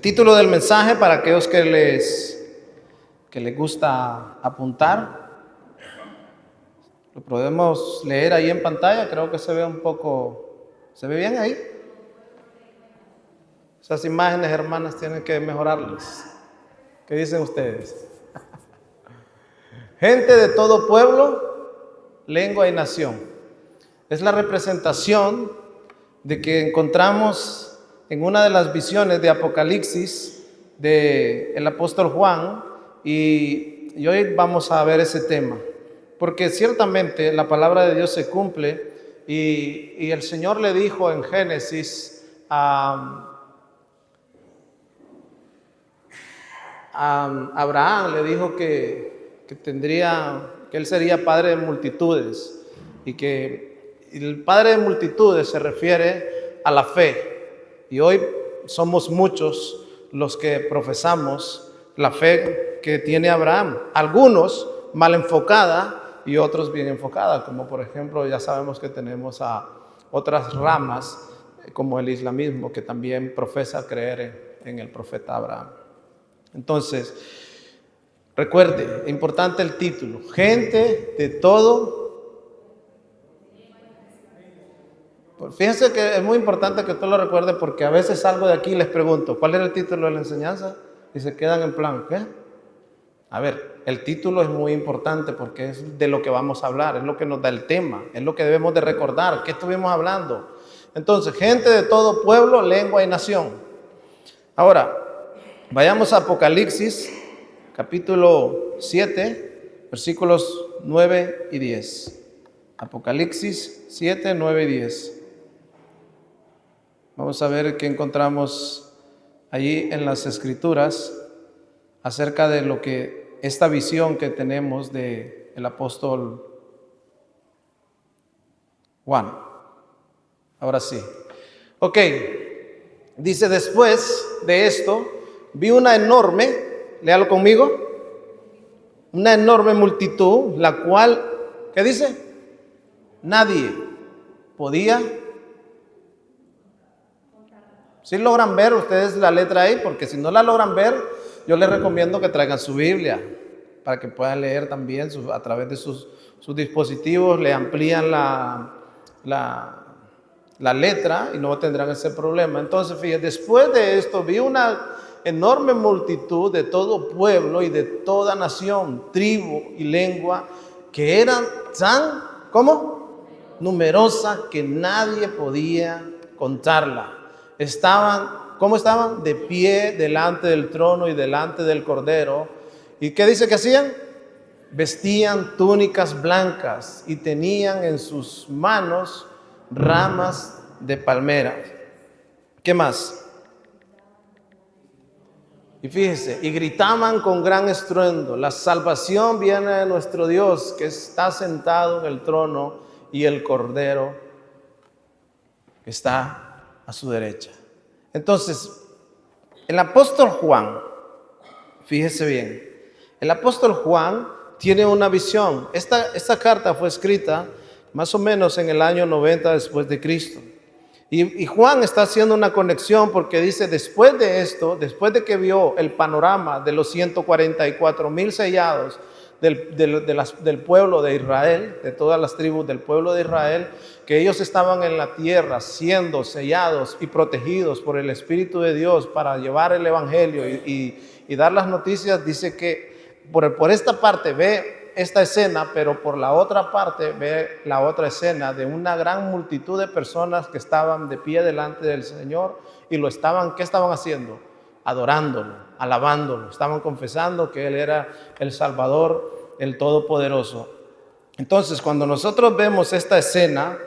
Título del mensaje para aquellos que les gusta apuntar. Lo podemos leer ahí en pantalla, creo que se ve un poco, ¿se ve bien ahí? Esas imágenes, hermanas, tienen que mejorarlas. ¿Qué dicen ustedes? Gente de todo pueblo, lengua y nación. Es la representación de que encontramos en una de las visiones de Apocalipsis del apóstol Juan, y hoy vamos a ver ese tema, porque ciertamente la palabra de Dios se cumple y el Señor le dijo en Génesis a Abraham, le dijo que él sería padre de multitudes, y que el padre de multitudes se refiere a la fe. Y hoy somos muchos los que profesamos la fe que tiene Abraham, algunos mal enfocada y otros bien enfocada, como por ejemplo ya sabemos que tenemos a otras ramas como el islamismo, que también profesa creer en el profeta Abraham. Entonces, recuerde, importante el título: gente de todo. Fíjense que es muy importante que usted lo recuerde, porque a veces salgo de aquí y les pregunto, ¿cuál era el título de la enseñanza? Y se quedan en plan, ¿qué? A ver, el título es muy importante porque es de lo que vamos a hablar, es lo que nos da el tema, es lo que debemos de recordar, ¿qué estuvimos hablando? Entonces, gente de todo pueblo, lengua y nación. Ahora, vayamos a Apocalipsis, capítulo 7, versículos 9 y 10. Apocalipsis 7, 9 y 10. Vamos a ver qué encontramos allí en las Escrituras acerca de lo que esta visión que tenemos de el apóstol Juan. Ahora sí. Ok. Dice: después de esto, vi una enorme, léalo conmigo, una enorme multitud, la cual, ¿qué dice? Nadie podía. ¿Sí logran ver ustedes la letra ahí? Porque si no la logran ver, yo les recomiendo que traigan su Biblia para que puedan leer también a través de sus dispositivos, le amplían la letra y no tendrán ese problema. Entonces, fíjense, después de esto vi una enorme multitud de todo pueblo y de toda nación, tribu y lengua, que eran tan, ¿cómo? Numerosa que nadie podía contarla. ¿Cómo estaban? De pie delante del trono y delante del Cordero. ¿Y qué dice que hacían? Vestían túnicas blancas y tenían en sus manos ramas de palmera. ¿Qué más? Y fíjese, y gritaban con gran estruendo: la salvación viene de nuestro Dios, que está sentado en el trono, y el Cordero que está a su derecha. Entonces, el apóstol Juan, fíjese bien, el apóstol Juan tiene una visión. Esta carta fue escrita más o menos en el año 90 después de Cristo. Y Juan está haciendo una conexión porque dice: después de esto, después de que vio el panorama de los 144,000 sellados del pueblo de Israel, de todas las tribus del pueblo de Israel, que ellos estaban en la tierra siendo sellados y protegidos por el Espíritu de Dios para llevar el Evangelio y dar las noticias, dice que por esta parte ve esta escena, pero por la otra parte ve la otra escena de una gran multitud de personas que estaban de pie delante del Señor y ¿qué estaban haciendo? Adorándolo, alabándolo, estaban confesando que Él era el Salvador, el Todopoderoso. Entonces, cuando nosotros vemos esta escena,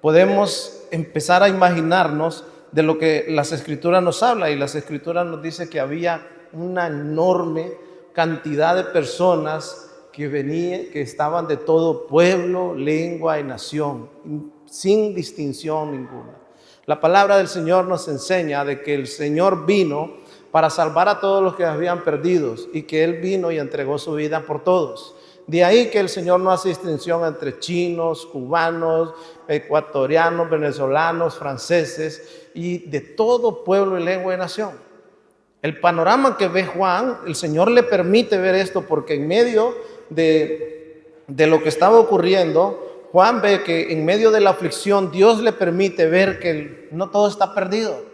podemos empezar a imaginarnos de lo que las Escrituras nos habla, y las Escrituras nos dice que había una enorme cantidad de personas que estaban de todo pueblo, lengua y nación, sin distinción ninguna. La palabra del Señor nos enseña de que el Señor vino para salvar a todos los que habían perdidos, y que Él vino y entregó su vida por todos. De ahí que el Señor no hace distinción entre chinos, cubanos, ecuatorianos, venezolanos, franceses, y de todo pueblo y lengua y nación. El panorama que ve Juan, el Señor le permite ver esto porque en medio de lo que estaba ocurriendo, Juan ve que en medio de la aflicción Dios le permite ver que no todo está perdido.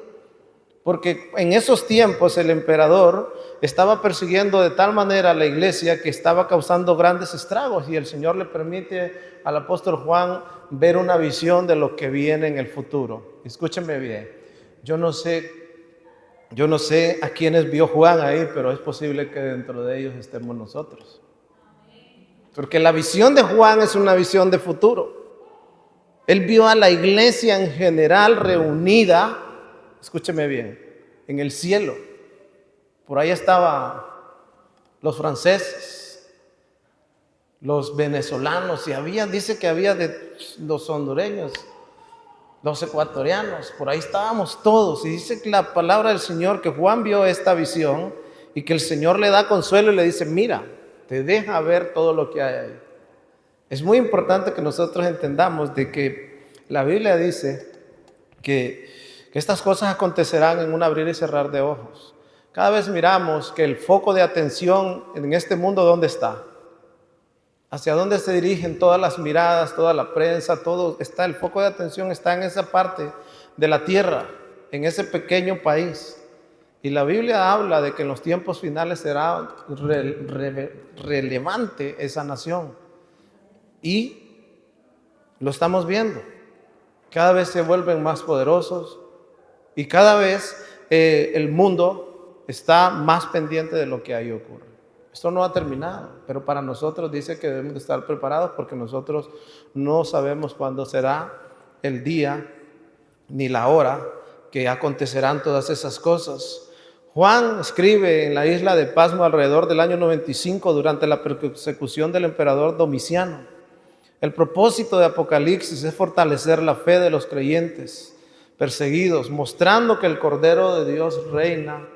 Porque en esos tiempos el emperador estaba persiguiendo de tal manera a la iglesia que estaba causando grandes estragos, y el Señor le permite al apóstol Juan ver una visión de lo que viene en el futuro. Escúchenme bien, yo no sé a quiénes vio Juan ahí, pero es posible que dentro de ellos estemos nosotros. Porque la visión de Juan es una visión de futuro. Él vio a la iglesia en general reunida, escúcheme bien, en el cielo. Por ahí estaban los franceses, los venezolanos, y dice que había de los hondureños, los ecuatorianos, por ahí estábamos todos. Y dice que la palabra del Señor que Juan vio esta visión y que el Señor le da consuelo y le dice: mira, te deja ver todo lo que hay ahí. Es muy importante que nosotros entendamos de que la Biblia dice que estas cosas acontecerán en un abrir y cerrar de ojos. Cada vez miramos que el foco de atención en este mundo, ¿dónde está? ¿Hacia dónde se dirigen todas las miradas, toda la prensa, todo está? El foco de atención está en esa parte de la tierra, en ese pequeño país. Y la Biblia habla de que en los tiempos finales será relevante esa nación. Y lo estamos viendo. Cada vez se vuelven más poderosos y cada vez el mundo está más pendiente de lo que ahí ocurre. Esto no ha terminado, pero para nosotros dice que debemos de estar preparados porque nosotros no sabemos cuándo será el día ni la hora que acontecerán todas esas cosas. Juan escribe en la isla de Pasmo alrededor del año 95 durante la persecución del emperador Domiciano. El propósito de Apocalipsis es fortalecer la fe de los creyentes perseguidos, mostrando que el Cordero de Dios reina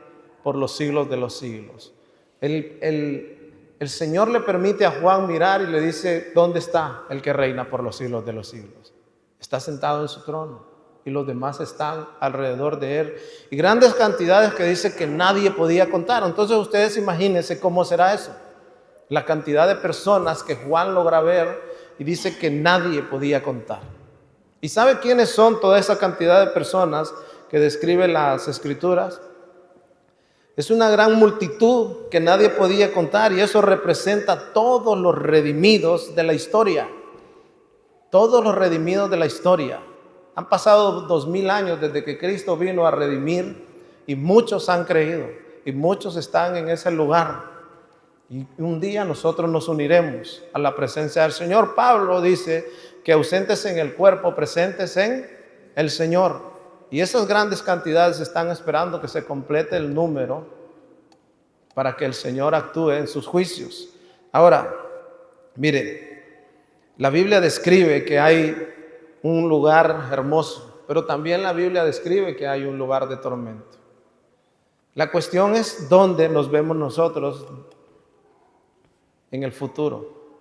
por los siglos de los siglos. El Señor le permite a Juan mirar y le dice: ¿dónde está el que reina por los siglos de los siglos? Está sentado en su trono y los demás están alrededor de él. Y grandes cantidades que dice que nadie podía contar. Entonces ustedes imagínense cómo será eso. La cantidad de personas que Juan logra ver y dice que nadie podía contar. ¿Y sabe quiénes son toda esa cantidad de personas que describen las Escrituras? Es una gran multitud que nadie podía contar, y eso representa a todos los redimidos de la historia. Todos los redimidos de la historia. Han pasado 2000 años desde que Cristo vino a redimir y muchos han creído y muchos están en ese lugar. Y un día nosotros nos uniremos a la presencia del Señor. Pablo dice que ausentes en el cuerpo, presentes en el Señor. Y esas grandes cantidades están esperando que se complete el número para que el Señor actúe en sus juicios. Ahora, mire, la Biblia describe que hay un lugar hermoso, pero también la Biblia describe que hay un lugar de tormento. La cuestión es dónde nos vemos nosotros en el futuro.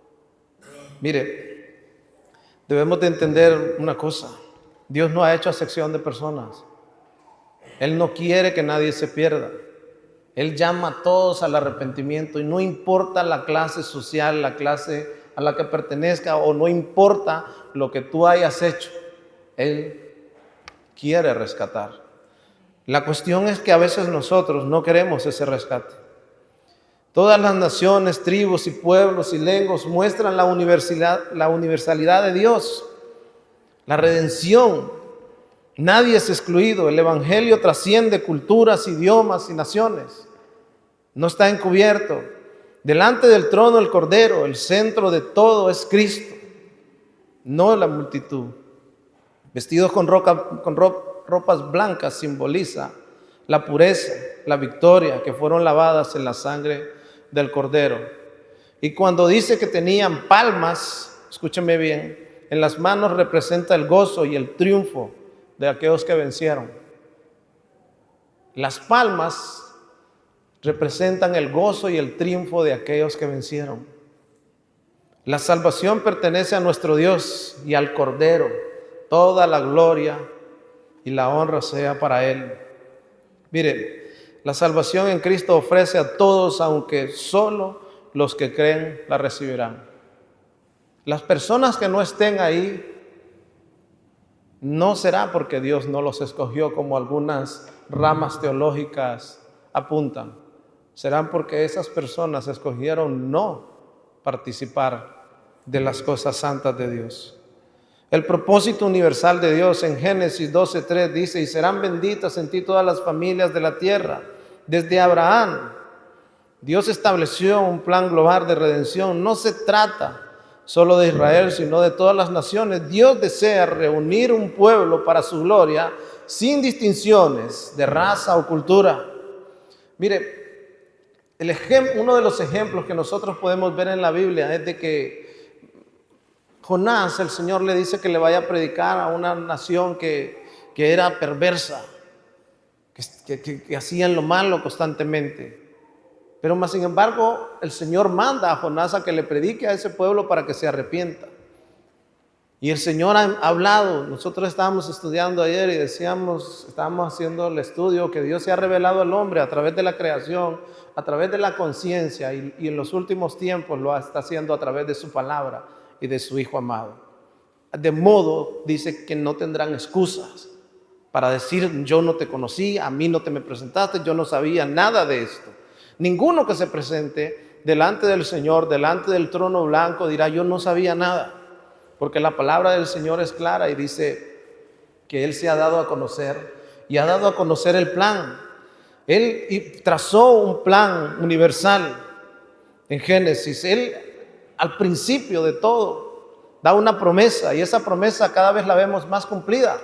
Mire, debemos de entender una cosa: Dios no ha hecho acepción de personas. Él no quiere que nadie se pierda. Él llama a todos al arrepentimiento, y no importa la clase social, la clase a la que pertenezca, o no importa lo que tú hayas hecho, Él quiere rescatar. La cuestión es que a veces nosotros no queremos ese rescate. Todas las naciones, tribus y pueblos y lenguas muestran la universalidad de Dios, la redención. Nadie es excluido. El Evangelio trasciende culturas, idiomas y naciones. No está encubierto. Delante del trono del Cordero, el centro de todo es Cristo, no la multitud. Vestidos con ropas blancas simboliza la pureza, la victoria, que fueron lavadas en la sangre del Cordero. Y cuando dice que tenían palmas, escúcheme bien, en las manos representa el gozo y el triunfo de aquellos que vencieron. Las palmas representan el gozo y el triunfo de aquellos que vencieron. La salvación pertenece a nuestro Dios y al Cordero. Toda la gloria y la honra sea para Él. Mire, La salvación en Cristo ofrece a todos, aunque solo los que creen la recibirán. Las personas que no estén ahí, no será porque Dios no los escogió, como algunas ramas teológicas apuntan. Serán porque esas personas escogieron no participar de las cosas santas de Dios. El propósito universal de Dios en Génesis 12:3 dice: y serán benditas en ti todas las familias de la tierra. Desde Abraham, Dios estableció un plan global de redención. No se trata solo de Israel, sino de todas las naciones. Dios desea reunir un pueblo para su gloria, sin distinciones de raza o cultura. Mire, uno de los ejemplos que nosotros podemos ver en la Biblia es de que Jonás, el Señor le dice que le vaya a predicar a una nación que era perversa, que hacían lo malo constantemente. Pero más sin embargo, el Señor manda a Jonás a que le predique a ese pueblo para que se arrepienta. Y el Señor ha hablado. Nosotros estábamos estudiando ayer y estábamos haciendo el estudio que Dios se ha revelado al hombre a través de la creación, a través de la conciencia, y en los últimos tiempos lo está haciendo a través de su palabra y de su Hijo amado. De modo, dice, que no tendrán excusas para decir: yo no te conocí, a mí no te me presentaste, yo no sabía nada de esto. Ninguno que se presente delante del Señor, delante del trono blanco, dirá: yo no sabía nada. Porque la palabra del Señor es clara y dice que Él se ha dado a conocer y ha dado a conocer el plan. Él trazó un plan universal en Génesis. Él, al principio de todo, da una promesa, y esa promesa cada vez la vemos más cumplida.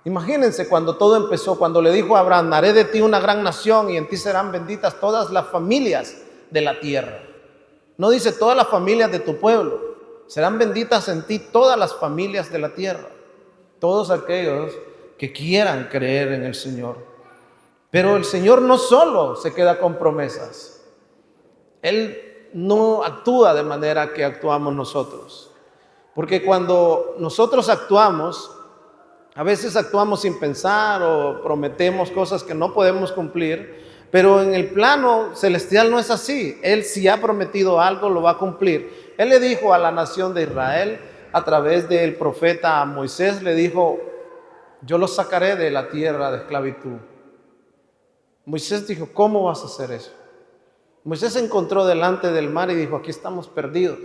Imagínense cuando todo empezó, cuando le dijo a Abraham: haré de ti una gran nación y en ti serán benditas todas las familias de la tierra. No dice todas las familias de tu pueblo, serán benditas en ti todas las familias de la tierra, todos aquellos que quieran creer en el Señor. Pero el Señor no solo se queda con promesas. Él no actúa de manera que actuamos nosotros. Porque cuando nosotros actuamos, a veces actuamos sin pensar o prometemos cosas que no podemos cumplir. Pero en el plano celestial no es así. Él, si ha prometido algo, lo va a cumplir. Él le dijo a la nación de Israel, a través del profeta Moisés, le dijo: yo los sacaré de la tierra de esclavitud. Moisés dijo: ¿cómo vas a hacer eso? Moisés se encontró delante del mar y dijo: aquí estamos perdidos.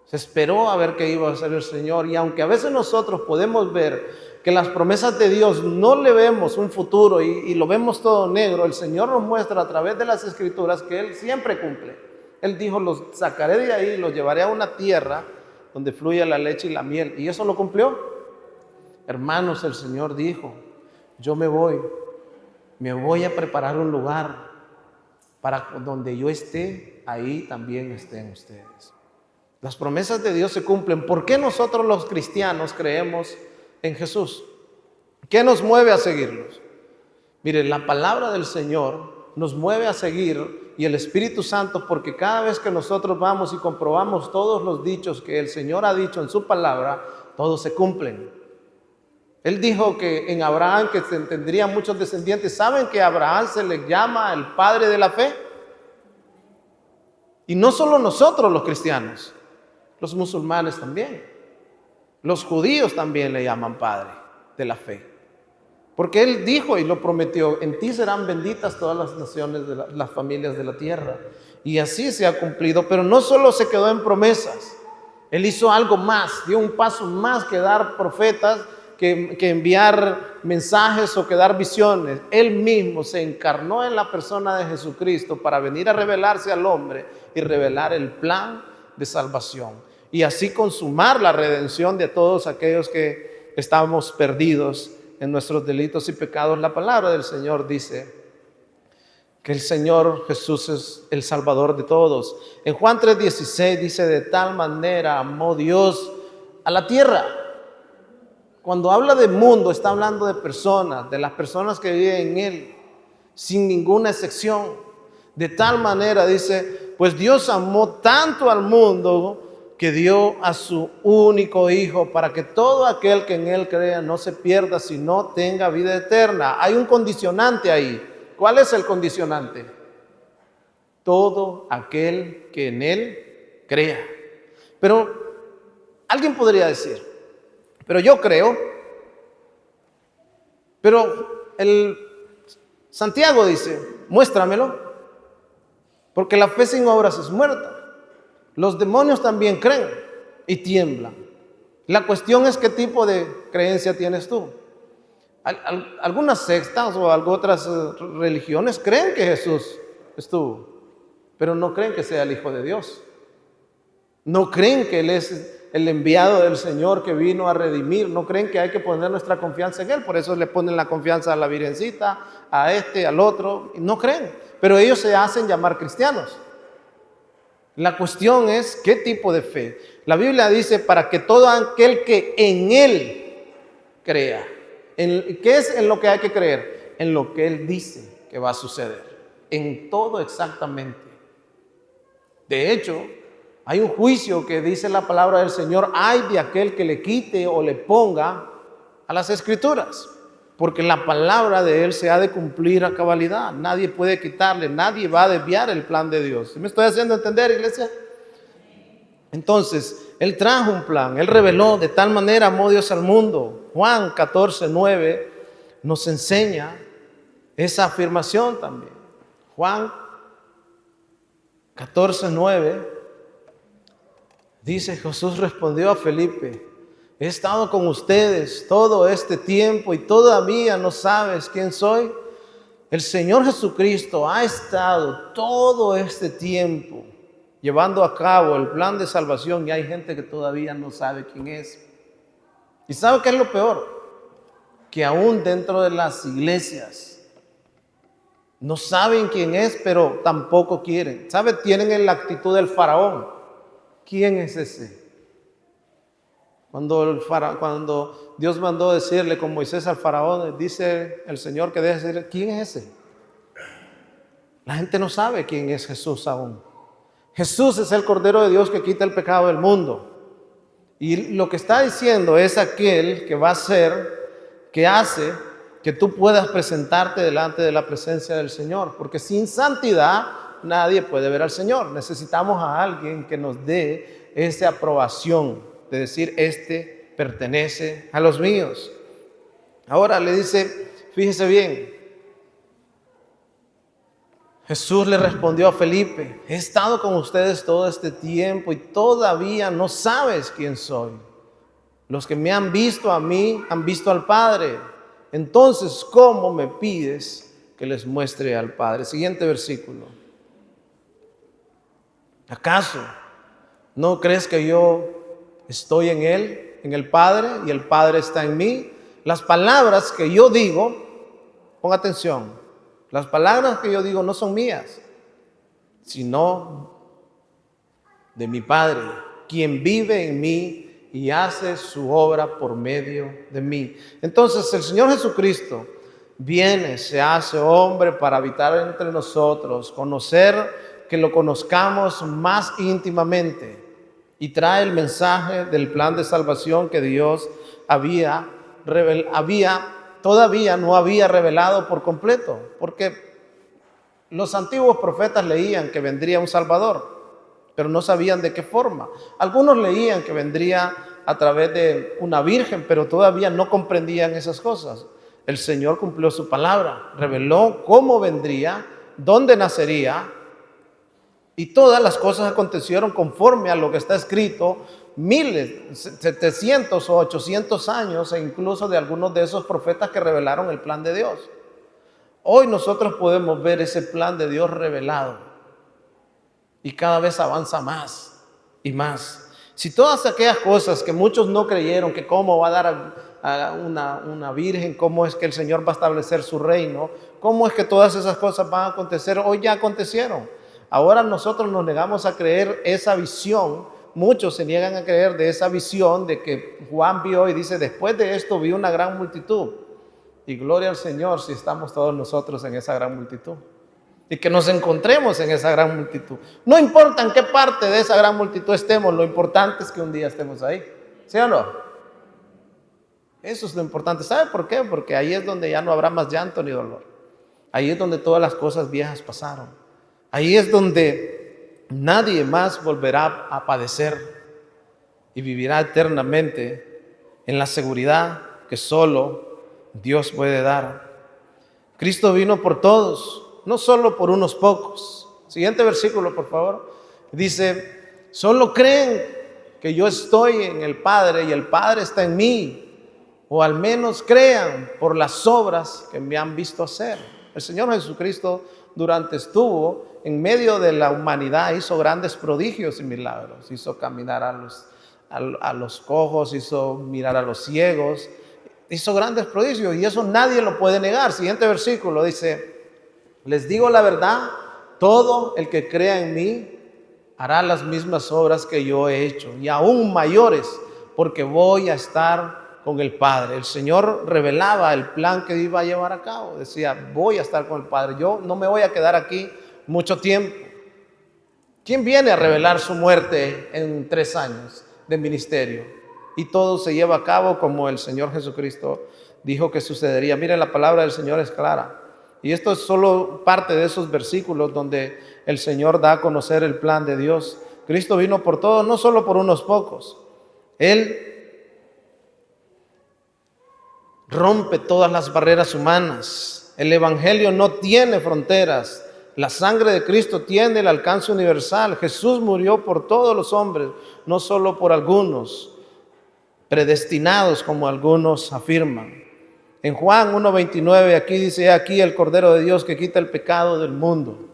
Se esperó a ver qué iba a hacer el Señor. Y aunque a veces nosotros podemos ver que las promesas de Dios no le vemos un futuro y lo vemos todo negro, el Señor nos muestra a través de las Escrituras que Él siempre cumple. Él dijo: los sacaré de ahí, los llevaré a una tierra donde fluye la leche y la miel. Y eso lo cumplió. Hermanos, el Señor dijo: yo me voy a preparar un lugar para donde yo esté, ahí también estén ustedes. Las promesas de Dios se cumplen. ¿Por qué nosotros los cristianos creemos en Jesús? ¿Qué nos mueve a seguirlos? Mire, la palabra del Señor nos mueve a seguir, y el Espíritu Santo, porque cada vez que nosotros vamos y comprobamos todos los dichos que el Señor ha dicho en su palabra, todos se cumplen. Él dijo que en Abraham que tendría muchos descendientes. ¿Saben que a Abraham se le llama el padre de la fe? Y no solo nosotros los cristianos, los musulmanes también. Los judíos también le llaman padre de la fe. Porque Él dijo y lo prometió: en ti serán benditas todas las naciones, las familias de la tierra. Y así se ha cumplido. Pero no solo se quedó en promesas. Él hizo algo más, dio un paso más que dar profetas, que enviar mensajes o que dar visiones. Él mismo se encarnó en la persona de Jesucristo para venir a revelarse al hombre y revelar el plan de salvación. Y así consumar la redención de todos aquellos que estábamos perdidos en nuestros delitos y pecados. La palabra del Señor dice que el Señor Jesús es el Salvador de todos. En Juan 3:16 dice: de tal manera amó Dios a la tierra. Cuando habla de mundo, está hablando de personas, de las personas que viven en Él, sin ninguna excepción. De tal manera, dice, pues Dios amó tanto al mundo que dio a su único Hijo para que todo aquel que en Él crea no se pierda, sino tenga vida eterna. Hay un condicionante ahí. ¿Cuál es el condicionante? Todo aquel que en Él crea. Pero alguien podría decir, pero yo creo, pero el Santiago dice, muéstramelo, porque la fe sin obras es muerta. Los demonios también creen y tiemblan. La cuestión es qué tipo de creencia tienes tú. Algunas sectas o otras religiones creen que Jesús estuvo, pero no creen que sea el Hijo de Dios. No creen que Él es el enviado del Señor que vino a redimir. No creen que hay que poner nuestra confianza en Él. Por eso le ponen la confianza a la Virgencita, a este, al otro. No creen, pero ellos se hacen llamar cristianos. La cuestión es qué tipo de fe. La Biblia dice para que todo aquel que en Él crea. ¿Qué es en lo que hay que creer? En lo que Él dice que va a suceder. En todo exactamente. De hecho, hay un juicio que dice la palabra del Señor. Ay de aquel que le quite o le ponga a las Escrituras. Porque la palabra de Él se ha de cumplir a cabalidad. Nadie puede quitarle, nadie va a desviar el plan de Dios. ¿Me estoy haciendo entender, iglesia? Entonces, Él trajo un plan, Él reveló de tal manera amó Dios al mundo. Juan 14:9 nos enseña esa afirmación también. Juan 14:9 dice, Jesús respondió a Felipe, he estado con ustedes todo este tiempo y todavía no sabes quién soy. El Señor Jesucristo ha estado todo este tiempo llevando a cabo el plan de salvación y hay gente que todavía no sabe quién es. ¿Y sabe qué es lo peor? Que aún dentro de las iglesias no saben quién es, pero tampoco quieren. ¿Sabe? Tienen la actitud del faraón. ¿Quién es ese? Cuando Dios mandó decirle con Moisés al faraón, dice el Señor que debe decir, ¿quién es ese? La gente no sabe quién es Jesús aún. Jesús es el Cordero de Dios que quita el pecado del mundo. Y lo que está diciendo es aquel que va a ser, que hace que tú puedas presentarte delante de la presencia del Señor. Porque sin santidad nadie puede ver al Señor. Necesitamos a alguien que nos dé esa aprobación de decir, este pertenece a los míos. Ahora le dice, fíjese bien, Jesús le respondió a Felipe, he estado con ustedes todo este tiempo y todavía no sabes quién soy. Los que me han visto a mí, han visto al Padre. Entonces, ¿cómo me pides que les muestre al Padre? Siguiente versículo. ¿Acaso no crees que yo estoy en Él, en el Padre, y el Padre está en mí? Las palabras que yo digo, ponga atención, las palabras que yo digo no son mías, sino de mi Padre, quien vive en mí y hace su obra por medio de mí. Entonces el Señor Jesucristo viene, se hace hombre para habitar entre nosotros, conocer, que lo conozcamos más íntimamente y trae el mensaje del plan de salvación que Dios todavía no había revelado por completo, porque los antiguos profetas leían que vendría un Salvador, pero no sabían de qué forma. Algunos leían que vendría a través de una virgen, pero todavía no comprendían esas cosas. El Señor cumplió su palabra, reveló cómo vendría, dónde nacería, y todas las cosas acontecieron conforme a lo que está escrito, 700 o 800 años, e incluso de algunos de esos profetas que revelaron el plan de Dios. Hoy nosotros podemos ver ese plan de Dios revelado y cada vez avanza más y más. Si todas aquellas cosas que muchos no creyeron, que cómo va a dar a una virgen, cómo es que el Señor va a establecer su reino, cómo es que todas esas cosas van a acontecer, hoy ya acontecieron. Ahora nosotros nos negamos a creer esa visión. Muchos se niegan a creer de esa visión de que Juan vio y dice, después de esto vi una gran multitud. Y gloria al Señor si estamos todos nosotros en esa gran multitud. y que nos encontremos en esa gran multitud. No importa en qué parte de esa gran multitud estemos, lo importante es que un día estemos ahí. ¿Sí o no? Eso es lo importante. ¿Sabe por qué? Porque ahí es donde ya no habrá más llanto ni dolor. Ahí es donde todas las cosas viejas pasaron. Ahí es donde nadie más volverá a padecer y vivirá eternamente en la seguridad que solo Dios puede dar. Cristo vino por todos, no solo por unos pocos. Siguiente versículo, por favor. Dice, solo creen que yo estoy en el Padre y el Padre está en mí. O al menos crean por las obras que me han visto hacer. El Señor Jesucristo durante estuvo en medio de la humanidad, hizo grandes prodigios y milagros. Hizo caminar a los cojos, hizo mirar a los ciegos, hizo grandes prodigios y eso nadie lo puede negar. Siguiente versículo dice, les digo la verdad, todo el que crea en mí hará las mismas obras que yo he hecho y aún mayores, porque voy a estar con el Padre. El Señor revelaba el plan que iba a llevar a cabo. Decía, voy a estar con el Padre. Yo no me voy a quedar aquí mucho tiempo. ¿Quién viene a revelar su muerte en 3 años de ministerio? Y todo se lleva a cabo como el Señor Jesucristo dijo que sucedería. Miren, la palabra del Señor es clara. Y esto es solo parte de esos versículos donde el Señor da a conocer el plan de Dios. Cristo vino por todos, no solo por unos pocos. Él rompe todas las barreras humanas. El Evangelio no tiene fronteras. La sangre de Cristo tiene el alcance universal. Jesús murió por todos los hombres, no solo por algunos, predestinados como algunos afirman. En Juan 1:29 aquí dice, he aquí el Cordero de Dios que quita el pecado del mundo.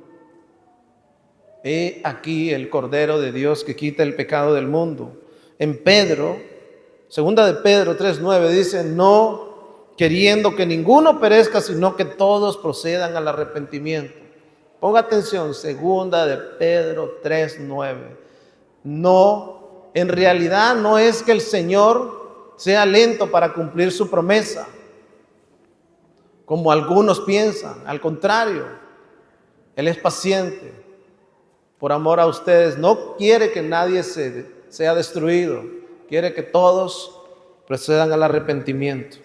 He aquí el Cordero de Dios que quita el pecado del mundo. En Pedro, segunda de Pedro 3:9 dice, no queriendo que ninguno perezca, sino que todos procedan al arrepentimiento. Ponga atención, segunda de Pedro 3:9. No, en realidad no es que el Señor sea lento para cumplir su promesa, como algunos piensan. Al contrario, Él es paciente. Por amor a ustedes, no quiere que nadie sea destruido. Quiere que todos procedan al arrepentimiento.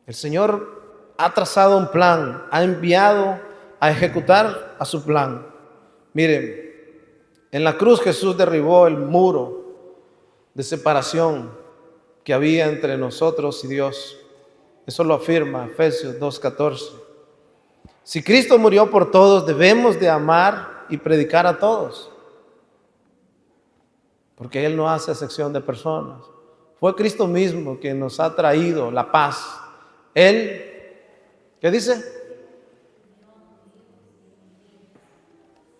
El Señor ha trazado un plan, ha enviado a ejecutar a su plan. Miren, en la cruz Jesús derribó el muro de separación que había entre nosotros y Dios. Eso lo afirma Efesios 2:14. Si Cristo murió por todos, debemos de amar y predicar a todos, porque Él no hace acepción de personas. Fue Cristo mismo quien nos ha traído la paz. Él, ¿qué dice?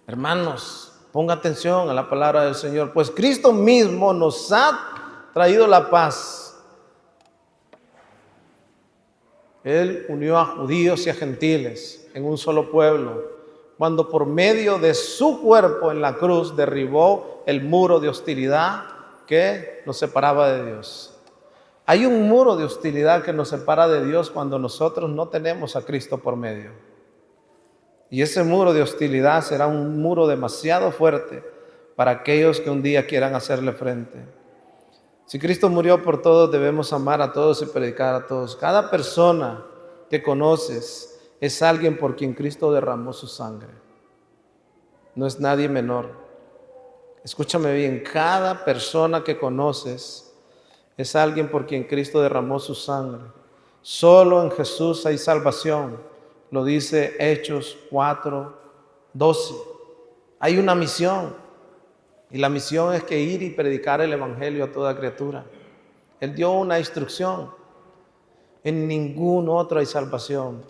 Hermanos, ponga atención a la palabra del Señor. Pues Cristo mismo nos ha traído la paz. Él unió a judíos y a gentiles en un solo pueblo, cuando por medio de su cuerpo en la cruz derribó el muro de hostilidad que nos separaba de Dios. Hay un muro de hostilidad que nos separa de Dios cuando nosotros no tenemos a Cristo por medio. Y ese muro de hostilidad será un muro demasiado fuerte para aquellos que un día quieran hacerle frente. Si Cristo murió por todos, debemos amar a todos y predicar a todos. Cada persona que conoces es alguien por quien Cristo derramó su sangre. No es nadie menor. Escúchame bien, cada persona que conoces es alguien por quien Cristo derramó su sangre. Solo en Jesús hay salvación. Lo dice Hechos 4:12. Hay una misión. Y la misión es que ir y predicar el Evangelio a toda criatura. Él dio una instrucción. En ningún otro hay salvación.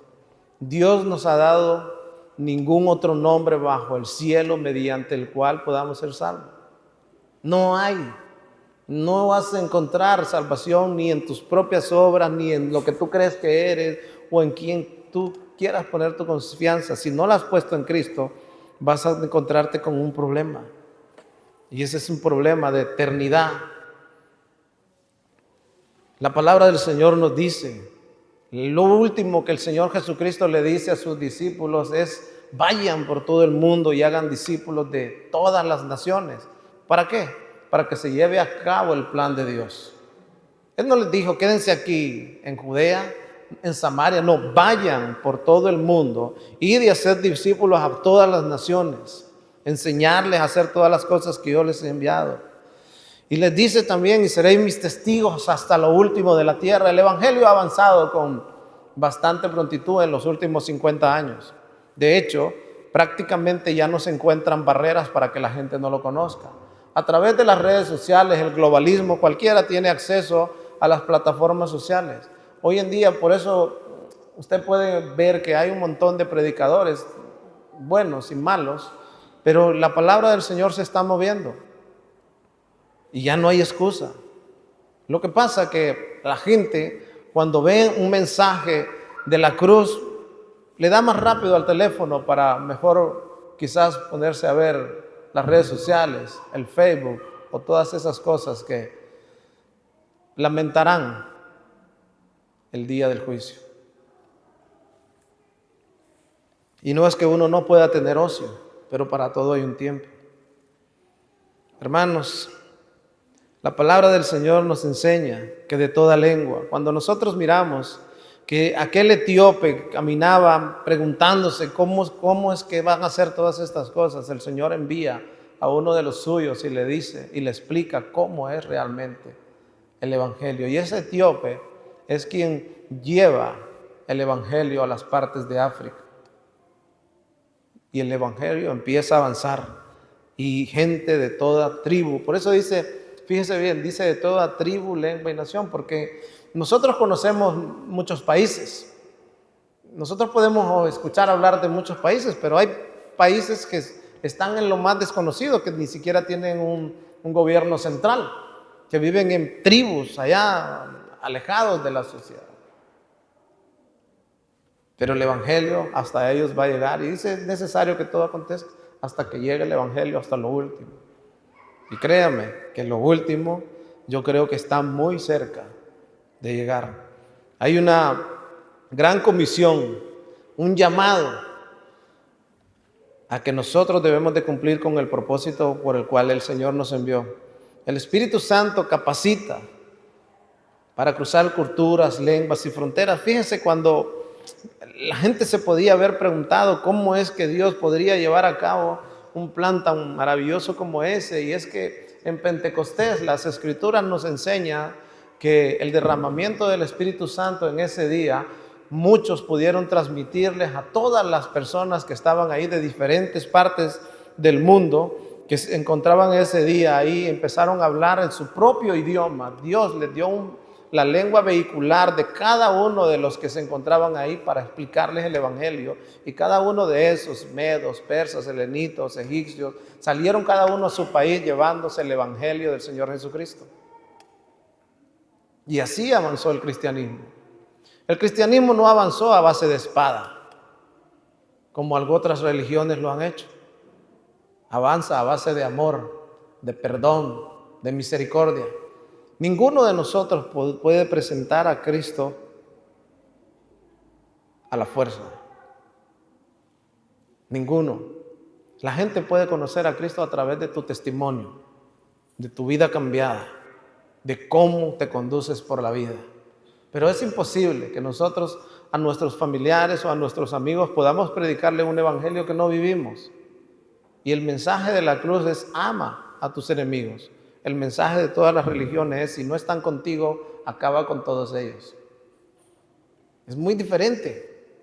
Dios nos ha dado ningún otro nombre bajo el cielo mediante el cual podamos ser salvos. No hay. No vas a encontrar salvación ni en tus propias obras, ni en lo que tú crees que eres o en quien tú quieras poner tu confianza. Si no la has puesto en Cristo, vas a encontrarte con un problema. Y ese es un problema de eternidad. La palabra del Señor nos dice, lo último que el Señor Jesucristo le dice a sus discípulos es, vayan por todo el mundo y hagan discípulos de todas las naciones. ¿Para qué? Para que se lleve a cabo el plan de Dios. Él no les dijo, quédense aquí en Judea, en Samaria. No, vayan por todo el mundo y de hacer discípulos a todas las naciones, enseñarles a hacer todas las cosas que yo les he enviado. Y les dice también, y seréis mis testigos hasta lo último de la tierra. El evangelio ha avanzado con bastante prontitud en los últimos 50 años. De hecho, prácticamente ya no se encuentran barreras para que la gente no lo conozca. A través de las redes sociales, el globalismo, cualquiera tiene acceso a las plataformas sociales. Hoy en día, por eso usted puede ver que hay un montón de predicadores, buenos y malos, pero la palabra del Señor se está moviendo y ya no hay excusa. Lo que pasa es que la gente, cuando ve un mensaje de la cruz, le da más rápido al teléfono para mejor quizás ponerse a ver las redes sociales, el Facebook o todas esas cosas que lamentarán el día del juicio. Y no es que uno no pueda tener ocio, pero para todo hay un tiempo. Hermanos, la palabra del Señor nos enseña que de toda lengua, cuando nosotros miramos que aquel etíope caminaba preguntándose cómo es que van a hacer todas estas cosas, el Señor envía a uno de los suyos y le dice y le explica cómo es realmente el evangelio. Y ese etíope es quien lleva el evangelio a las partes de África. Y el evangelio empieza a avanzar y gente de toda tribu. Por eso dice, fíjese bien, dice de toda tribu, lengua y nación, porque nosotros conocemos muchos países. Nosotros podemos escuchar hablar de muchos países, pero hay países que están en lo más desconocido, que ni siquiera tienen un gobierno central, que viven en tribus allá alejados de la sociedad. Pero el evangelio hasta ellos va a llegar y dice, es necesario que todo acontezca hasta que llegue el evangelio hasta lo último. Y créame que lo último yo creo que está muy cerca de llegar. Hay una gran comisión, un llamado a que nosotros debemos de cumplir con el propósito por el cual el Señor nos envió. El Espíritu Santo capacita para cruzar culturas, lenguas y fronteras. Fíjense, cuando la gente se podía haber preguntado cómo es que Dios podría llevar a cabo un plan tan maravilloso como ese, y es que en Pentecostés las Escrituras nos enseñan que el derramamiento del Espíritu Santo en ese día, muchos pudieron transmitirles a todas las personas que estaban ahí de diferentes partes del mundo, que se encontraban ese día ahí, empezaron a hablar en su propio idioma. Dios les dio la lengua vehicular de cada uno de los que se encontraban ahí para explicarles el evangelio, y cada uno de esos, medos, persas, helenitos, egipcios, salieron cada uno a su país llevándose el evangelio del Señor Jesucristo. Y así avanzó el cristianismo. El cristianismo no avanzó a base de espada, como algunas otras religiones lo han hecho. Avanza a base de amor, de perdón, de misericordia. Ninguno de nosotros puede presentar a Cristo a la fuerza. Ninguno. La gente puede conocer a Cristo a través de tu testimonio, de tu vida cambiada, de cómo te conduces por la vida. Pero es imposible que nosotros a nuestros familiares o a nuestros amigos podamos predicarle un evangelio que no vivimos. Y el mensaje de la cruz es: ama a tus enemigos. El mensaje de todas las religiones es: si no están contigo, acaba con todos ellos. Es muy diferente.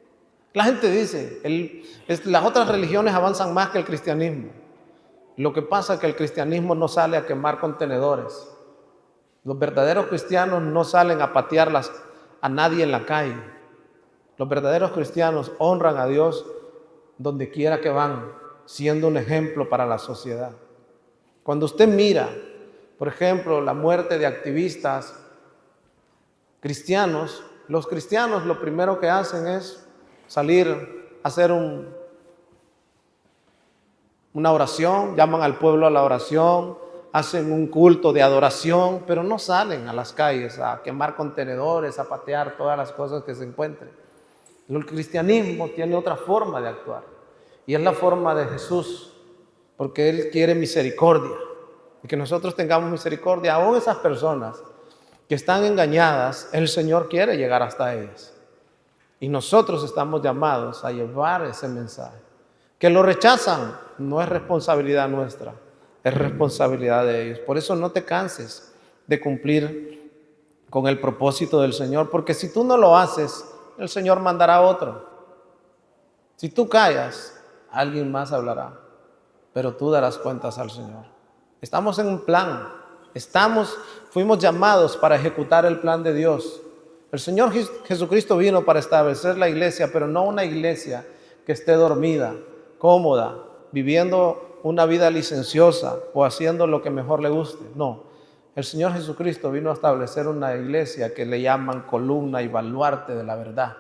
La gente dice, las otras religiones avanzan más que el cristianismo. Lo que pasa es que el cristianismo no sale a quemar contenedores. Los verdaderos cristianos no salen a patearlas a nadie en la calle. Los verdaderos cristianos honran a Dios donde quiera que van, siendo un ejemplo para la sociedad. Cuando usted mira, por ejemplo, la muerte de activistas cristianos, los cristianos lo primero que hacen es salir a hacer una oración, llaman al pueblo a la oración, hacen un culto de adoración, pero no salen a las calles a quemar contenedores, a patear todas las cosas que se encuentren. El cristianismo tiene otra forma de actuar. Y es la forma de Jesús, porque Él quiere misericordia. Y que nosotros tengamos misericordia. Aún esas personas que están engañadas, el Señor quiere llegar hasta ellas. Y nosotros estamos llamados a llevar ese mensaje. Que lo rechazan no es responsabilidad nuestra, es responsabilidad de ellos. Por eso no te canses de cumplir con el propósito del Señor, porque si tú no lo haces, el Señor mandará otro. Si tú callas, alguien más hablará, pero tú darás cuentas al Señor. Estamos en un plan, fuimos llamados para ejecutar el plan de Dios. El Señor Jesucristo vino para establecer la iglesia, pero no una iglesia que esté dormida, cómoda, viviendo una vida licenciosa o haciendo lo que mejor le guste. No, el Señor Jesucristo vino a establecer una iglesia que le llaman columna y baluarte de la verdad.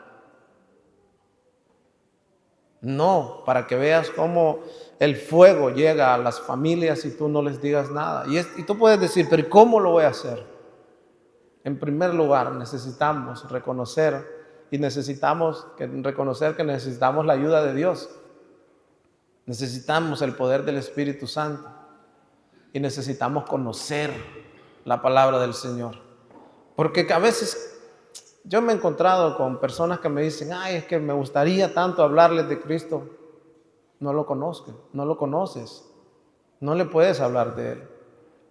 No, para que veas cómo el fuego llega a las familias y tú no les digas nada. Y tú puedes decir, pero ¿cómo lo voy a hacer? En primer lugar, necesitamos reconocer que necesitamos la ayuda de Dios. Necesitamos el poder del Espíritu Santo y necesitamos conocer la palabra del Señor. Porque a veces yo me he encontrado con personas que me dicen, ay, es que me gustaría tanto hablarles de Cristo. No lo conozco, no lo conoces, no le puedes hablar de Él.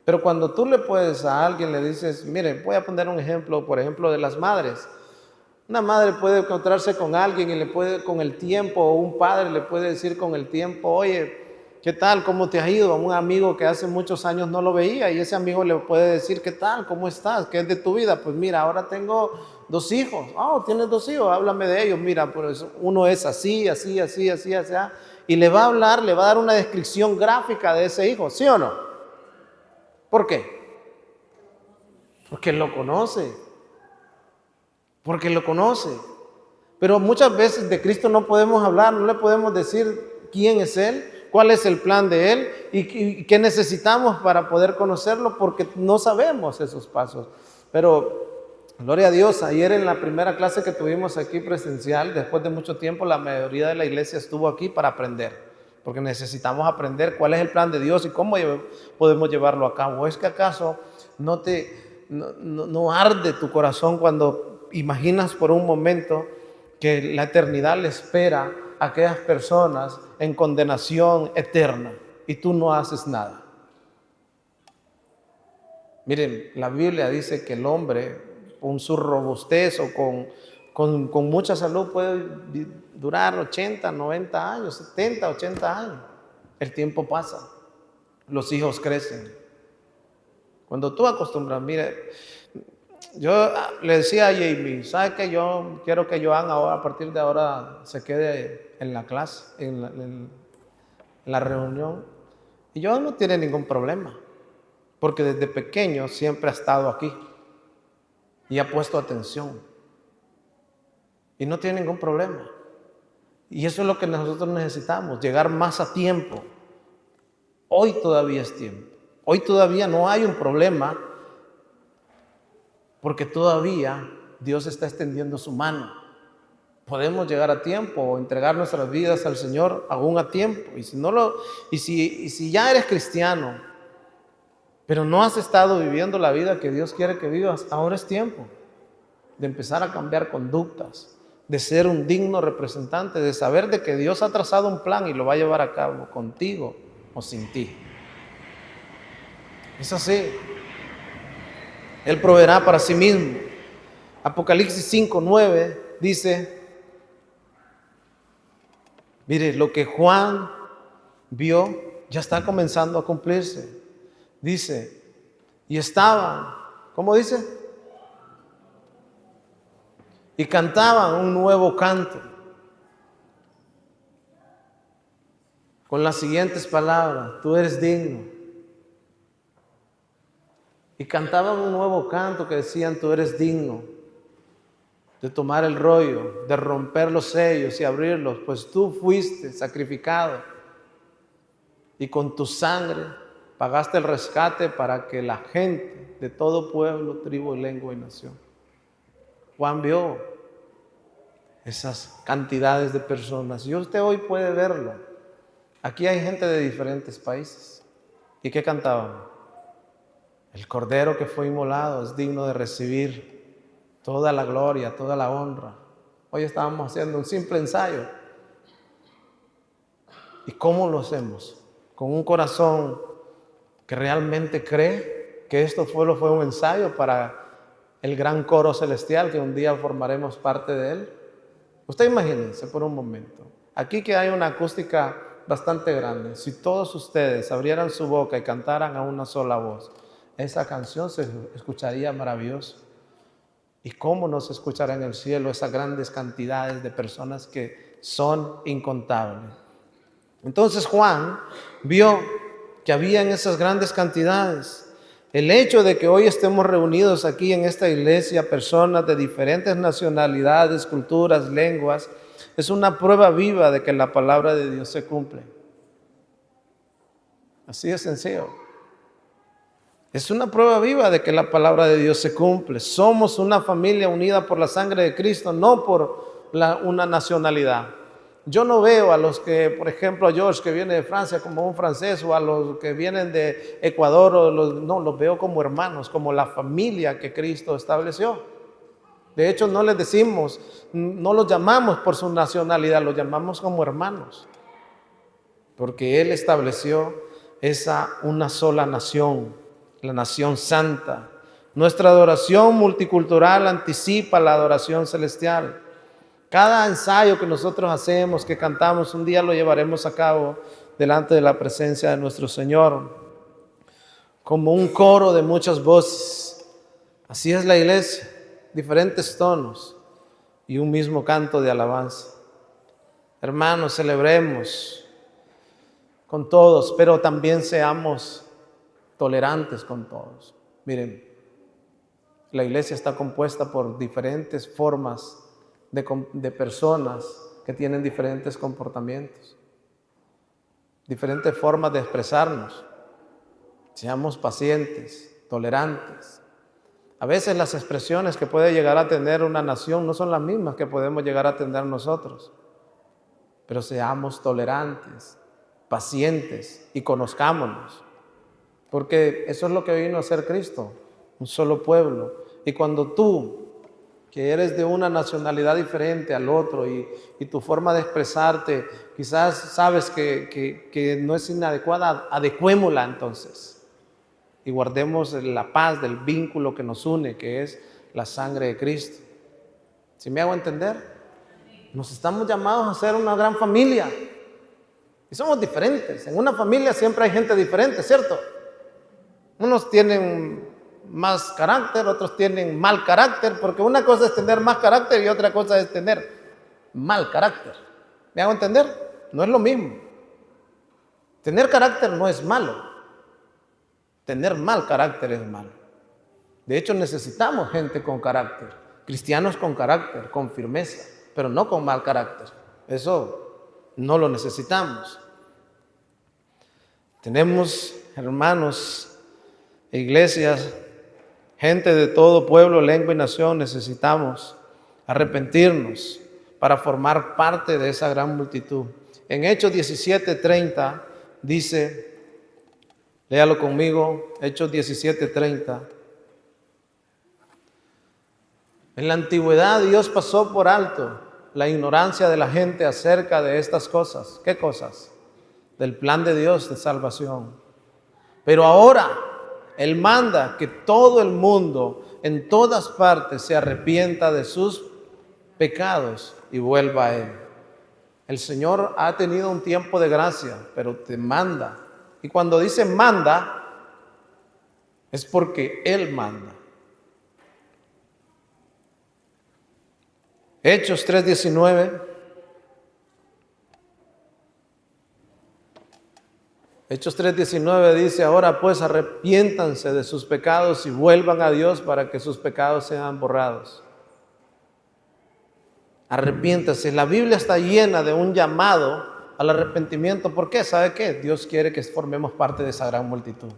Pero cuando tú le puedes a alguien, le dices, mire, voy a poner un ejemplo, por ejemplo, de las madres. Una madre puede encontrarse con alguien y le puede, con el tiempo, o un padre le puede decir con el tiempo, oye, ¿qué tal? ¿Cómo te ha ido? A un amigo que hace muchos años no lo veía y ese amigo le puede decir, ¿qué tal? ¿Cómo estás? ¿Qué es de tu vida? Pues mira, ahora tengo 2 hijos. Oh, ¿tienes 2 hijos? Háblame de ellos. Mira, pues uno es así, así, así, así, así. Y le va a hablar, le va a dar una descripción gráfica de ese hijo, ¿sí o no? ¿Por qué? Porque lo conoce. Porque lo conoce. Pero muchas veces de Cristo no podemos hablar, no le podemos decir quién es Él, cuál es el plan de Él y qué necesitamos para poder conocerlo, porque no sabemos esos pasos. Pero gloria a Dios, ayer en la primera clase que tuvimos aquí presencial, después de mucho tiempo, la mayoría de la iglesia estuvo aquí para aprender, porque necesitamos aprender cuál es el plan de Dios y cómo podemos llevarlo a cabo. ¿Es que acaso no arde tu corazón cuando imaginas por un momento que la eternidad le espera a aquellas personas en condenación eterna y tú no haces nada? Miren, la Biblia dice que el hombre con su robustez o con mucha salud puede durar 80, 90 años, 70, 80 años. El tiempo pasa, los hijos crecen. Cuando tú acostumbras, mire, yo le decía a Jamie, ¿sabe qué? Yo quiero que Joan ahora, a partir de ahora se quede en la clase, en la reunión. Y Joan no tiene ningún problema, porque desde pequeño siempre ha estado aquí y ha puesto atención. Y no tiene ningún problema. Y eso es lo que nosotros necesitamos, llegar más a tiempo. Hoy todavía es tiempo. Hoy todavía no hay un problema, porque todavía Dios está extendiendo su mano. Podemos llegar a tiempo o entregar nuestras vidas al Señor aún a tiempo. Y si ya eres cristiano, pero no has estado viviendo la vida que Dios quiere que vivas, ahora es tiempo de empezar a cambiar conductas, de ser un digno representante, de saber de que Dios ha trazado un plan y lo va a llevar a cabo contigo o sin ti. Es así. Él proveerá para sí mismo. Apocalipsis 5:9 dice, mire, lo que Juan vio ya está comenzando a cumplirse. Dice, y estaban, ¿cómo dice? Y cantaban un nuevo canto con las siguientes palabras, tú eres digno. Y cantaban un nuevo canto que decían, tú eres digno de tomar el rollo, de romper los sellos y abrirlos, pues tú fuiste sacrificado y con tu sangre pagaste el rescate para que la gente de todo pueblo, tribu, lengua y nación. Juan vio esas cantidades de personas y usted hoy puede verlo. Aquí hay gente de diferentes países. ¿Y qué cantaban? El Cordero que fue inmolado es digno de recibir toda la gloria, toda la honra. Hoy estábamos haciendo un simple ensayo. ¿Y cómo lo hacemos? Con un corazón que realmente cree que esto fue un ensayo para el gran coro celestial que un día formaremos parte de él. Usted imagínense por un momento, aquí que hay una acústica bastante grande, si todos ustedes abrieran su boca y cantaran a una sola voz, esa canción se escucharía maravilloso. ¿Y cómo no se escuchará en el cielo esas grandes cantidades de personas que son incontables? Entonces Juan vio que había en esas grandes cantidades. El hecho de que hoy estemos reunidos aquí en esta iglesia, personas de diferentes nacionalidades, culturas, lenguas, es una prueba viva de que la palabra de Dios se cumple. Así de sencillo. Es una prueba viva de que la palabra de Dios se cumple. Somos una familia unida por la sangre de Cristo, no por una nacionalidad. Yo no veo a los que, por ejemplo, a George que viene de Francia como un francés, o a los que vienen de Ecuador, no, los veo como hermanos, como la familia que Cristo estableció. De hecho, no les decimos, no los llamamos por su nacionalidad, los llamamos como hermanos, porque Él estableció una sola nación, la nación santa. Nuestra adoración multicultural anticipa la adoración celestial. Cada ensayo que nosotros hacemos, que cantamos, un día lo llevaremos a cabo delante de la presencia de nuestro Señor, como un coro de muchas voces. Así es la iglesia, diferentes tonos y un mismo canto de alabanza. Hermanos, celebremos con todos, pero también seamos tolerantes con todos. Miren, la iglesia está compuesta por diferentes formas de personas que tienen diferentes comportamientos, diferentes formas de expresarnos. Seamos pacientes, tolerantes. A veces las expresiones que puede llegar a tener una nación no son las mismas que podemos llegar a tener nosotros, pero seamos tolerantes, pacientes y conozcámonos, porque eso es lo que vino a hacer Cristo, un solo pueblo. Y cuando tú, que eres de una nacionalidad diferente al otro y tu forma de expresarte, quizás sabes que no es inadecuada, adecuémosla entonces y guardemos la paz del vínculo que nos une, que es la sangre de Cristo. ¿Sí me hago entender? Nos estamos llamados a ser una gran familia y somos diferentes. En una familia siempre hay gente diferente, ¿cierto? Unos tienen más carácter, otros tienen mal carácter, porque una cosa es tener más carácter y otra cosa es tener mal carácter. ¿Me hago entender? No es lo mismo. Tener carácter no es malo. Tener mal carácter es malo. De hecho, necesitamos gente con carácter, cristianos con carácter, con firmeza, pero no con mal carácter. Eso no lo necesitamos. Tenemos hermanos, iglesias, gente de todo pueblo, lengua y nación. Necesitamos arrepentirnos para formar parte de esa gran multitud. En Hechos 17:30 dice, léalo conmigo, Hechos 17:30. En la antigüedad Dios pasó por alto la ignorancia de la gente acerca de estas cosas. ¿Qué cosas? Del plan de Dios de salvación. Pero ahora Él manda que todo el mundo en todas partes se arrepienta de sus pecados y vuelva a Él. El Señor ha tenido un tiempo de gracia, pero te manda. Y cuando dice manda, es porque Él manda. Hechos 3:19. Hechos 3:19 dice, ahora pues arrepiéntanse de sus pecados y vuelvan a Dios para que sus pecados sean borrados. Arrepiéntase. La Biblia está llena de un llamado al arrepentimiento. ¿Por qué? ¿Sabe qué? Dios quiere que formemos parte de esa gran multitud.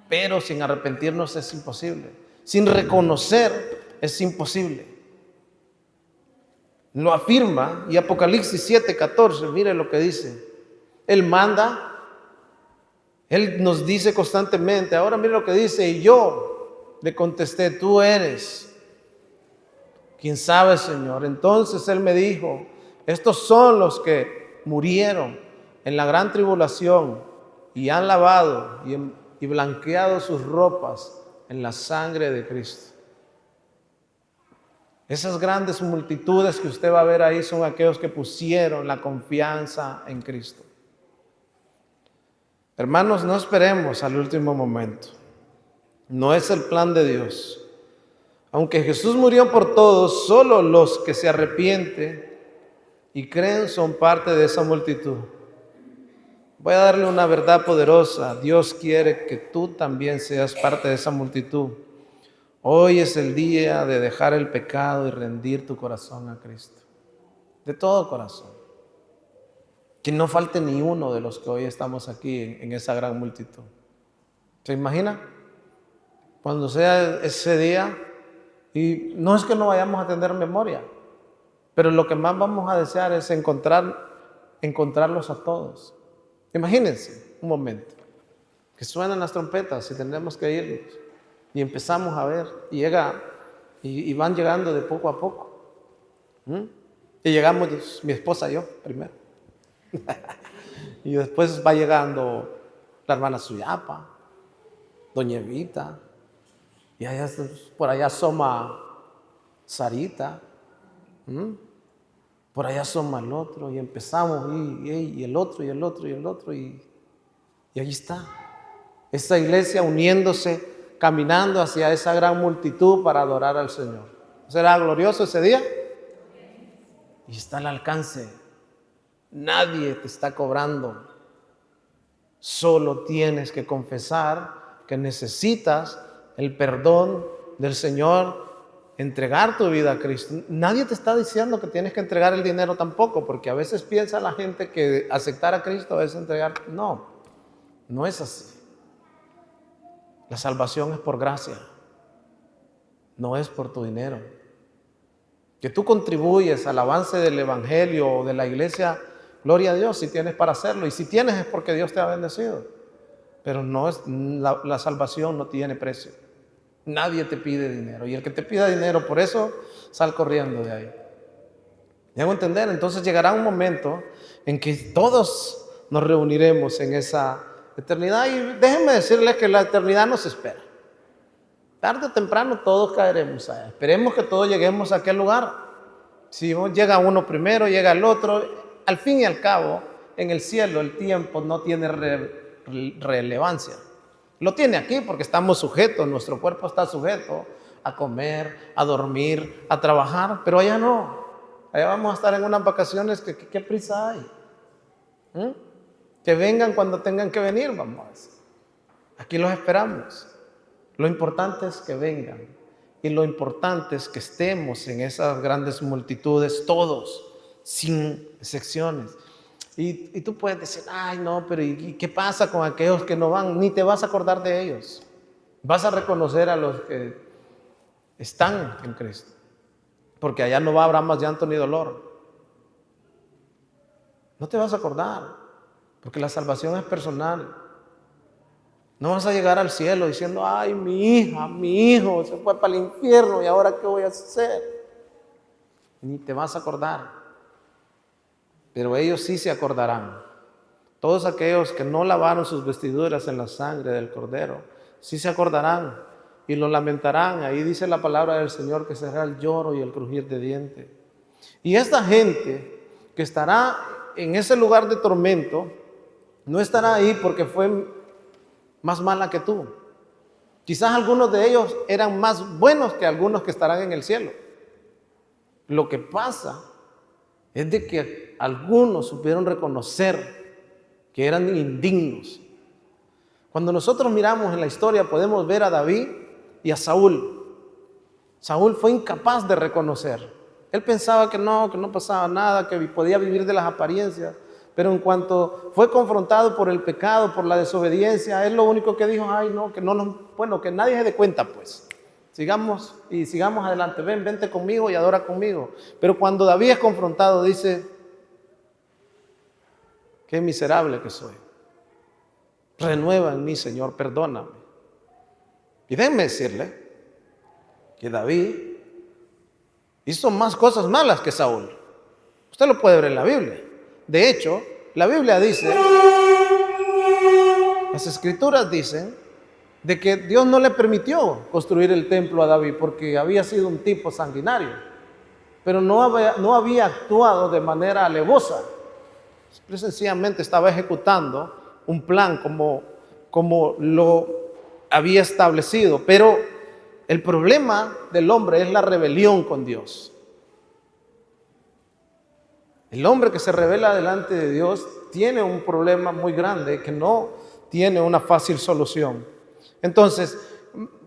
Pero sin arrepentirnos es imposible. Sin reconocer es imposible. Lo afirma y Apocalipsis 7:14, mire lo que dice. Él manda, Él nos dice constantemente. Ahora mira lo que dice: y yo le contesté, tú eres quien sabe, Señor. Entonces Él me dijo, estos son los que murieron en la gran tribulación y han lavado y blanqueado sus ropas en la sangre de Cristo. Esas grandes multitudes que usted va a ver ahí son aquellos que pusieron la confianza en Cristo. Hermanos, no esperemos al último momento. No es el plan de Dios. Aunque Jesús murió por todos, solo los que se arrepienten y creen son parte de esa multitud. Voy a darle una verdad poderosa. Dios quiere que tú también seas parte de esa multitud. Hoy es el día de dejar el pecado y rendir tu corazón a Cristo. De todo corazón. Que no falte ni uno de los que hoy estamos aquí en esa gran multitud. ¿Se imagina? Cuando sea ese día, y no es que no vayamos a tener memoria, pero lo que más vamos a desear es encontrarlos a todos. Imagínense un momento, que suenan las trompetas y tendremos que irnos, y empezamos a ver, y van llegando de poco a poco. Y llegamos mi esposa y yo primero. Y después va llegando la hermana Suyapa, doña Evita, y por allá asoma Sarita, por allá asoma el otro, y empezamos, y el otro, y el otro, y el otro, y allí está. Esta iglesia uniéndose, caminando hacia esa gran multitud para adorar al Señor. ¿Será glorioso ese día? Y está al alcance. Nadie te está cobrando. Solo tienes que confesar que necesitas el perdón del Señor, entregar tu vida a Cristo. Nadie te está diciendo que tienes que entregar el dinero tampoco, porque a veces piensa la gente que aceptar a Cristo es entregar. No, no es así. La salvación es por gracia, no es por tu dinero. Que tú contribuyes al avance del evangelio o de la iglesia, gloria a Dios si tienes para hacerlo, y si tienes es porque Dios te ha bendecido. Pero no es, la salvación no tiene precio. Nadie te pide dinero, y el que te pida dinero por eso, sal corriendo de ahí. ¿Me hago entender? Entonces llegará un momento en que todos nos reuniremos en esa eternidad, y déjenme decirles que la eternidad nos espera. Tarde o temprano todos caeremos allá. Esperemos que todos lleguemos a aquel lugar. Si llega uno primero, llega el otro, al fin y al cabo, en el cielo el tiempo no tiene relevancia. Lo tiene aquí porque estamos sujetos, nuestro cuerpo está sujeto a comer, a dormir, a trabajar, pero allá no. Allá vamos a estar en unas vacaciones que ¿qué prisa hay? Que vengan cuando tengan que venir, vamos a decir. Aquí los esperamos. Lo importante es que vengan, y lo importante es que estemos en esas grandes multitudes, todos, sin excepciones. Y tú puedes decir, ay no, pero ¿y qué pasa con aquellos que no van? Ni te vas a acordar de ellos. Vas a reconocer a los que están en Cristo, porque allá no habrá más llanto ni dolor. No te vas a acordar, porque la salvación es personal. No vas a llegar al cielo diciendo, ay, mi hija, mi hijo se fue para el infierno y ahora ¿qué voy a hacer? Ni te vas a acordar. Pero ellos sí se acordarán. Todos aquellos que no lavaron sus vestiduras en la sangre del Cordero, sí se acordarán y lo lamentarán. Ahí dice la palabra del Señor que será el lloro y el crujir de dientes. Y esta gente que estará en ese lugar de tormento, no estará ahí porque fue más mala que tú. Quizás algunos de ellos eran más buenos que algunos que estarán en el cielo. Lo que pasa es de que algunos supieron reconocer que eran indignos. Cuando nosotros miramos en la historia podemos ver a David y a Saúl. Saúl fue incapaz de reconocer. Él pensaba que no pasaba nada, que podía vivir de las apariencias. Pero en cuanto fue confrontado por el pecado, por la desobediencia, él lo único que dijo, ay no, que nadie se dé cuenta pues. Sigamos adelante, vente conmigo y adora conmigo. Pero cuando David es confrontado dice, qué miserable que soy. Renueva en mí, Señor, perdóname. Y déjenme decirle que David hizo más cosas malas que Saúl. Usted lo puede ver en la Biblia. De hecho, la Biblia dice, las Escrituras dicen, de que Dios no le permitió construir el templo a David porque había sido un tipo sanguinario, pero no había actuado de manera alevosa. Sencillamente estaba ejecutando un plan como lo había establecido. Pero el problema del hombre es la rebelión con Dios. El hombre que se rebela delante de Dios tiene un problema muy grande que no tiene una fácil solución. Entonces,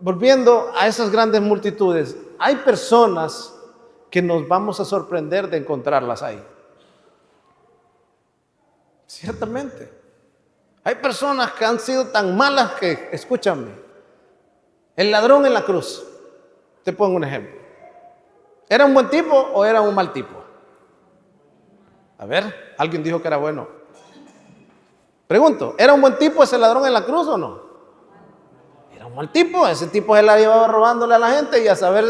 volviendo a esas grandes multitudes, hay personas que nos vamos a sorprender de encontrarlas ahí. Ciertamente. Hay personas que han sido tan malas que, escúchame, el ladrón en la cruz, te pongo un ejemplo. ¿Era un buen tipo o era un mal tipo? A ver, alguien dijo que era bueno. Pregunto, ¿era un buen tipo ese ladrón en la cruz o no? Era un mal tipo, ese tipo se la llevaba robándole a la gente y a saber,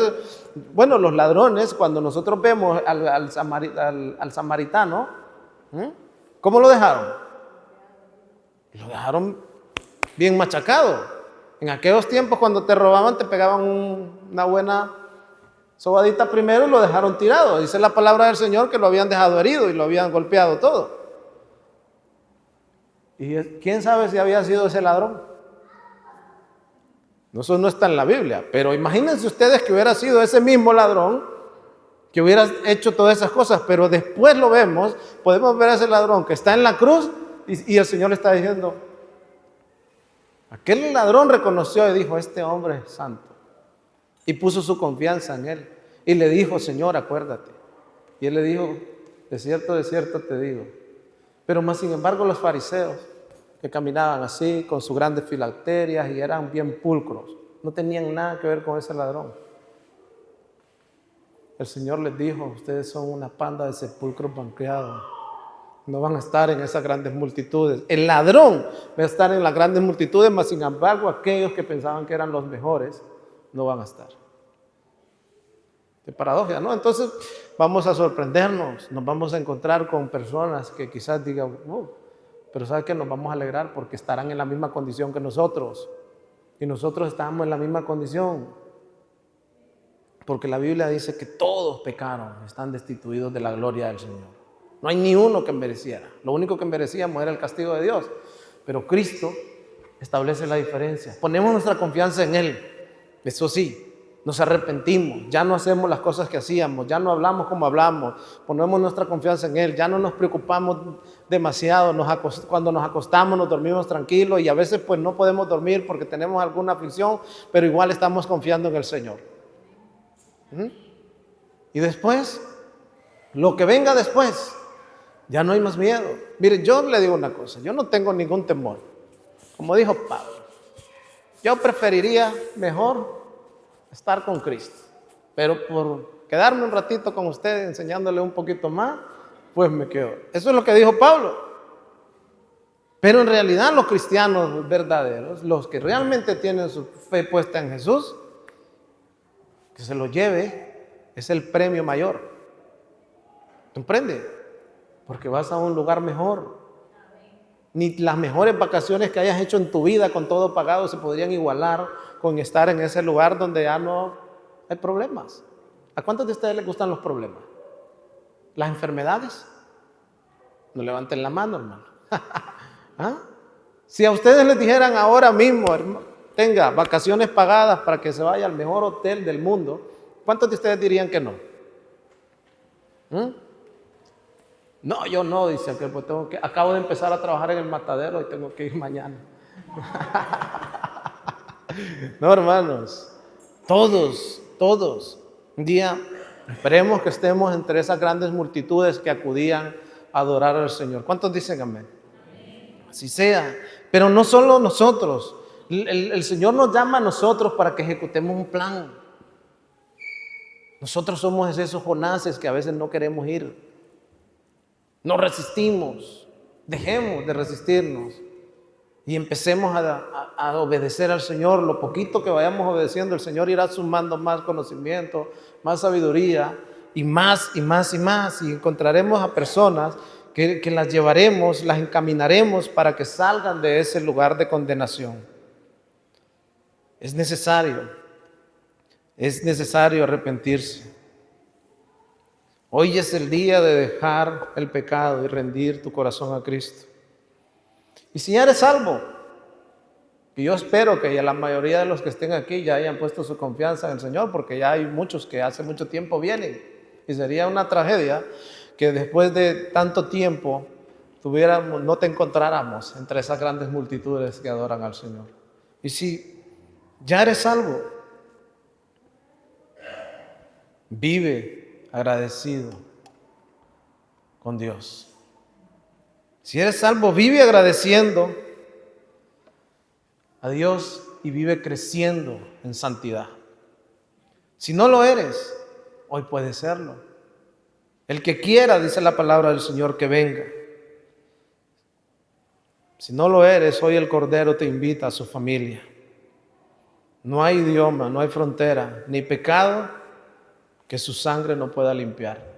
bueno, los ladrones, cuando nosotros vemos al samaritano, ¿cómo lo dejaron? Lo dejaron bien machacado. En aquellos tiempos cuando te robaban te pegaban una buena sobadita primero y lo dejaron tirado. Dice la palabra del Señor que lo habían dejado herido y lo habían golpeado todo. ¿Y quién sabe si había sido ese ladrón? Eso no está en la Biblia, pero imagínense ustedes que hubiera sido ese mismo ladrón que hubiera hecho todas esas cosas, pero después lo vemos, podemos ver a ese ladrón que está en la cruz y el Señor le está diciendo, aquel ladrón reconoció y dijo, este hombre es santo, y puso su confianza en él y le dijo, Señor, acuérdate. Y él le dijo, de cierto te digo. Pero más sin embargo los fariseos, que caminaban así con sus grandes filacterias y eran bien pulcros, no tenían nada que ver con ese ladrón. El Señor les dijo, ustedes son una panda de sepulcros blanqueados, no van a estar en esas grandes multitudes. El ladrón va a estar en las grandes multitudes, mas sin embargo aquellos que pensaban que eran los mejores no van a estar. Qué paradoja, ¿no? Entonces vamos a sorprendernos, nos vamos a encontrar con personas que quizás digan, pero ¿sabes qué? Nos vamos a alegrar porque estarán en la misma condición que nosotros. Y nosotros estamos en la misma condición. Porque la Biblia dice que todos pecaron, están destituidos de la gloria del Señor. No hay ni uno que mereciera. Lo único que merecíamos era el castigo de Dios. Pero Cristo establece la diferencia. Ponemos nuestra confianza en Él. Eso sí, nos arrepentimos, ya no hacemos las cosas que hacíamos, ya no hablamos como hablamos, ponemos nuestra confianza en Él, ya no nos preocupamos demasiado, cuando nos acostamos nos dormimos tranquilos y a veces pues no podemos dormir porque tenemos alguna aflicción, pero igual estamos confiando en el Señor. Y después, lo que venga después, ya no hay más miedo. Mire, yo le digo una cosa, yo no tengo ningún temor. Como dijo Pablo, yo preferiría mejor estar con Cristo, pero por quedarme un ratito con ustedes enseñándole un poquito más, pues me quedo. Eso es lo que dijo Pablo. Pero en realidad los cristianos verdaderos, los que realmente tienen su fe puesta en Jesús, que se lo lleve, es el premio mayor. ¿Comprende? Porque vas a un lugar mejor. Ni las mejores vacaciones que hayas hecho en tu vida con todo pagado se podrían igualar con estar en ese lugar donde ya no hay problemas. ¿A cuántos de ustedes les gustan los problemas? ¿Las enfermedades? No levanten la mano, hermano. ¿Ah? Si a ustedes les dijeran ahora mismo, hermano, tenga vacaciones pagadas para que se vaya al mejor hotel del mundo, ¿cuántos de ustedes dirían que no? No, yo no, dice aquel, pues acabo de empezar a trabajar en el matadero y tengo que ir mañana. No, hermanos, todos, un día esperemos que estemos entre esas grandes multitudes que acudían a adorar al Señor. ¿Cuántos dicen amén? Así sea, pero no solo nosotros, el Señor nos llama a nosotros para que ejecutemos un plan. Nosotros somos esos Jonases que a veces no queremos ir, no resistimos, Dejemos de resistirnos y empecemos a obedecer al Señor. Lo poquito que vayamos obedeciendo, el Señor irá sumando más conocimiento, más sabiduría y más y más y más. Y encontraremos a personas que las llevaremos, las encaminaremos para que salgan de ese lugar de condenación. Es necesario arrepentirse. Hoy es el día de dejar el pecado y rendir tu corazón a Cristo. Y si ya eres salvo, y yo espero que ya la mayoría de los que estén aquí ya hayan puesto su confianza en el Señor, porque ya hay muchos que hace mucho tiempo vienen. Y sería una tragedia que después de tanto tiempo no te encontráramos entre esas grandes multitudes que adoran al Señor. Y si ya eres salvo, vive agradecido con Dios. Si eres salvo, vive agradeciendo a Dios y vive creciendo en santidad. Si no lo eres, hoy puedes serlo. El que quiera, dice la palabra del Señor, que venga. Si no lo eres, hoy el Cordero te invita a su familia. No hay idioma, no hay frontera, ni pecado que su sangre no pueda limpiar.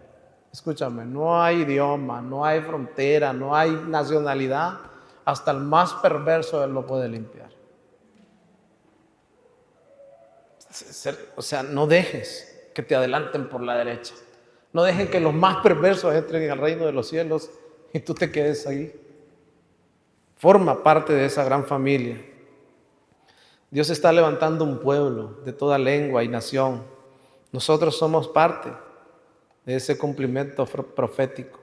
Escúchame, no hay idioma, no hay frontera, no hay nacionalidad, hasta el más perverso Él lo puede limpiar. O sea, no dejes que te adelanten por la derecha. No dejes que los más perversos entren al reino de los cielos y tú te quedes ahí. Forma parte de esa gran familia. Dios está levantando un pueblo de toda lengua y nación. Nosotros somos parte de ese cumplimiento profético.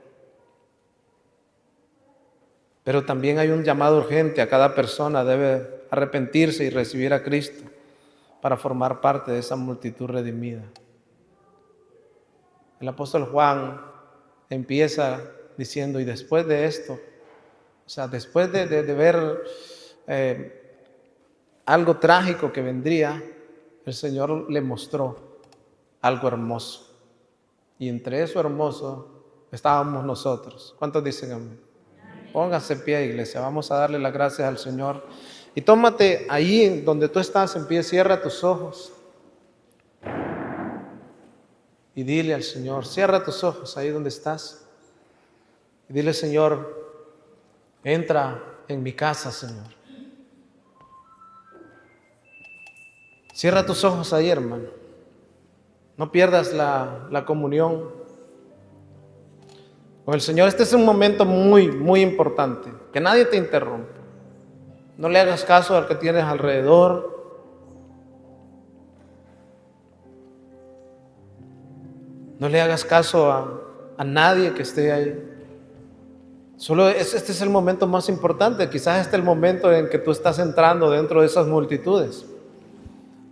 Pero también hay un llamado urgente a cada persona. Debe arrepentirse y recibir a Cristo para formar parte de esa multitud redimida. El apóstol Juan empieza diciendo, y después de esto, o sea, después de ver algo trágico que vendría, el Señor le mostró algo hermoso. Y entre eso hermoso estábamos nosotros. ¿Cuántos dicen amén? Póngase en pie, iglesia. Vamos a darle las gracias al Señor. Y tómate ahí donde tú estás en pie, cierra tus ojos. Y dile al Señor, cierra tus ojos ahí donde estás. Y dile, Señor, entra en mi casa, Señor. Cierra tus ojos ahí, hermano. No pierdas la comunión con el Señor. Este es un momento muy, muy importante. Que nadie te interrumpa. No le hagas caso al que tienes alrededor. No le hagas caso a nadie que esté ahí. Solo este es el momento más importante. Quizás este es el momento en que tú estás entrando dentro de esas multitudes.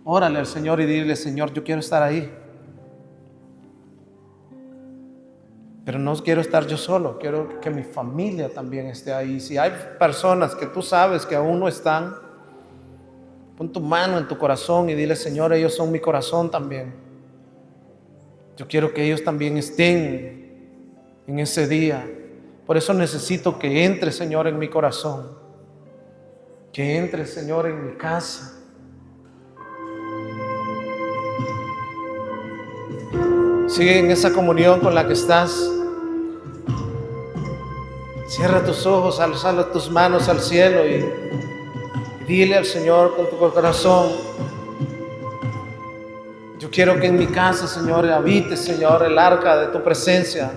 Órale al Señor y dile, Señor, yo quiero estar ahí. Pero no quiero estar yo solo, quiero que mi familia también esté ahí. Si hay personas que tú sabes que aún no están, pon tu mano en tu corazón y dile, Señor, ellos son mi corazón también. Yo quiero que ellos también estén en ese día. Por eso necesito que entre, Señor, en mi corazón. Que entre, Señor, en mi casa. Sigue en esa comunión con la que estás. Cierra tus ojos, alza tus manos al cielo y dile al Señor con tu corazón: yo quiero que en mi casa, Señor, habite, Señor, el arca de tu presencia.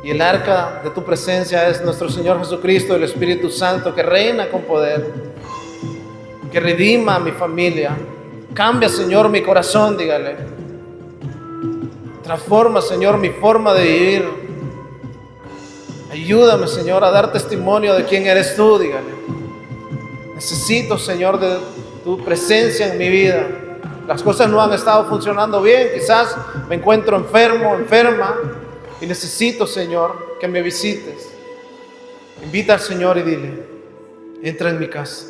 Y el arca de tu presencia es nuestro Señor Jesucristo, el Espíritu Santo, que reina con poder, que redima a mi familia. Cambia, Señor, mi corazón, dígale. Transforma, Señor, mi forma de vivir. Ayúdame, Señor, a dar testimonio de quién eres tú, dígale. Necesito, Señor, de tu presencia en mi vida. Las cosas no han estado funcionando bien. Quizás me encuentro enfermo, enferma, y necesito, Señor, que me visites. Invita al Señor y dile: entra en mi casa.